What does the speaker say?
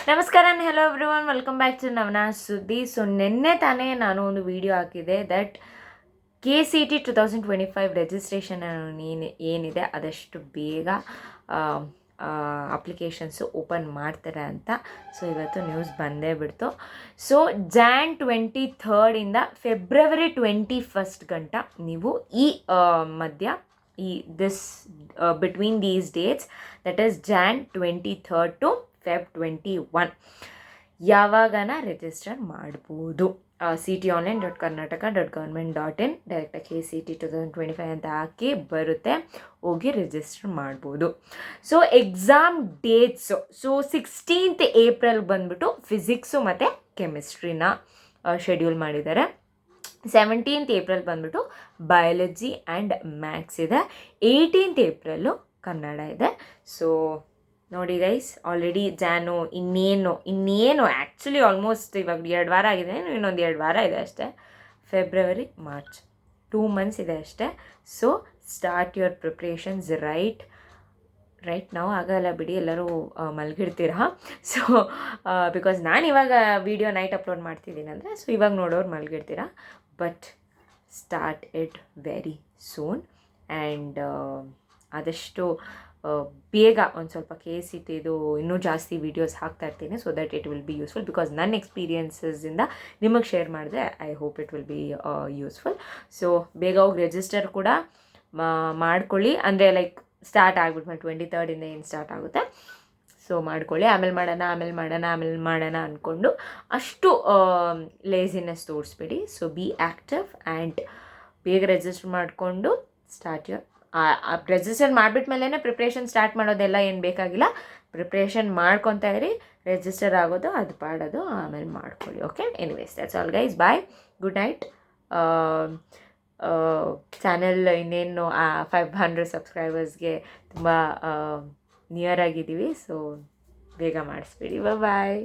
ನಮಸ್ಕಾರ, hello everyone, welcome back to ನವನಾ ಸುದ್ದಿ. ಸೊ ನಿನ್ನೆ ತಾನೇ ನಾನು ಒಂದು ವಿಡಿಯೋ ಹಾಕಿದೆ ದಟ್ KCET 2025 ರಿಜಿಸ್ಟ್ರೇಷನ್ ಏನಿದೆ ಆದಷ್ಟು ಬೇಗ ಅಪ್ಲಿಕೇಶನ್ಸು ಓಪನ್ ಮಾಡ್ತಾರೆ ಅಂತ. ಸೊ ಇವತ್ತು ನ್ಯೂಸ್ ಬಂದೇ ಬಿಡ್ತು. ಸೊ Jan 23 ಫೆಬ್ರವರಿ 21 ಗಂಟ ನೀವು ಈ ಮಧ್ಯ between these dates, that is Jan 23 to Feb 21 ಯಾವಾಗನ ರಿಜಿಸ್ಟರ್ ಮಾಡ್ಬೋದು. ctonline.karnataka.government.in ಡೈರೆಕ್ಟಾಗಿ KCET 2025 ಅಂತ ಹಾಕಿ ಬರುತ್ತೆ, ಹೋಗಿ ರಿಜಿಸ್ಟರ್ ಮಾಡ್ಬೋದು. So exam dates, so 16th April ಬಂದ್ಬಿಟ್ಟು ಫಿಸಿಕ್ಸು ಮತ್ತು ಕೆಮಿಸ್ಟ್ರಿನ ಶೆಡ್ಯೂಲ್ ಮಾಡಿದ್ದಾರೆ. 17th April ಬಂದ್ಬಿಟ್ಟು ಬಯಾಲಜಿ ಆ್ಯಂಡ್ ಮ್ಯಾಥ್ಸ್ ಇದೆ. 18th April ಕನ್ನಡ ಇದೆ. ಸೊ ನೋಡಿ ಗೈಸ್, ಆಲ್ರೆಡಿ ಜಾನು ಇನ್ನೇನು ಆ್ಯಕ್ಚುಲಿ ಆಲ್ಮೋಸ್ಟ್ ಇವಾಗ 2 ವಾರ ಆಗಿದೆ, ಇನ್ನೊಂದು 2 ವಾರ ಇದೆ ಅಷ್ಟೇ. ಫೆಬ್ರವರಿ ಮಾರ್ಚ್ 2 months ಇದೆ ಅಷ್ಟೇ. So start your preparations right ನಾವು. ಆಗಲ್ಲ ಬಿಡಿ, ಎಲ್ಲರೂ ಮಲಗಿರ್ತೀರಾ. ಸೊ ಬಿಕಾಸ್ ನಾನು ಇವಾಗ ವಿಡಿಯೋ ನೈಟ್ ಅಪ್ಲೋಡ್ ಮಾಡ್ತಿದ್ದೀನಿ ಅಂದರೆ, ಸೊ ಇವಾಗ ನೋಡೋರು ಮಲಗಿರ್ತೀರಾ. But start it very soon and ಆದಷ್ಟು ಬೇಗ ಒಂದು ಸ್ವಲ್ಪ KCETದು ಇನ್ನೂ ಜಾಸ್ತಿ ವೀಡಿಯೋಸ್ ಹಾಕ್ತಾ ಇರ್ತೀನಿ, so that it will be useful. Because ನನ್ನ ಎಕ್ಸ್ಪೀರಿಯನ್ಸಸ್ಸಿಂದ ನಿಮಗೆ ಶೇರ್ ಮಾಡಿದ್ರೆ I hope it will be useful. So ಬೇಗ ಹೋಗಿ ರಿಜಿಸ್ಟರ್ ಕೂಡ ಮಾಡ್ಕೊಳ್ಳಿ. ಅಂದರೆ ಲೈಕ್ ಸ್ಟಾರ್ಟ್ ಆಗಿಬಿಟ್ಮೇಲೆ 23rd ಏನು ಸ್ಟಾರ್ಟ್ ಆಗುತ್ತೆ, ಸೊ ಮಾಡ್ಕೊಳ್ಳಿ. ಆಮೇಲೆ ಮಾಡೋಣ ಅಂದ್ಕೊಂಡು ಅಷ್ಟು ಲೇಸಿನೆಸ್ ತೋರಿಸ್ಬೇಡಿ. ಸೊ ಬಿ ಆ್ಯಕ್ಟಿವ್ ಆ್ಯಂಡ್ ಬೇಗ ರಿಜಿಸ್ಟರ್ ಮಾಡಿಕೊಂಡು ಸ್ಟಾರ್ಟ್ ಯುವರ್ ರಿಜಿಸ್ಟರ್ ಮಾಡಿಬಿಟ್ಮೇಲೆ ಪ್ರಿಪ್ರೇಷನ್ ಸ್ಟಾರ್ಟ್ ಮಾಡೋದೆಲ್ಲ ಏನು ಬೇಕಾಗಿಲ್ಲ. ಪ್ರಿಪ್ರೇಷನ್ ಮಾಡ್ಕೊತಾ ಇರಿ, ರಿಜಿಸ್ಟರ್ ಆಗೋದು ಅದು ಪಾಡೋದು ಆಮೇಲೆ ಮಾಡ್ಕೊಳ್ಳಿ. Okay, anyways that's all guys, bye, good night. Channel ಇನ್ನೇನು 500 ಸಬ್ಸ್ಕ್ರೈಬರ್ಸ್ಗೆ ತುಂಬ ನಿಯರ್ ಆಗಿದ್ದೀವಿ. ಸೊ ಬೇಗ ಮಾಡಿಸ್ಬಿಡಿ. ಬಾಯ್.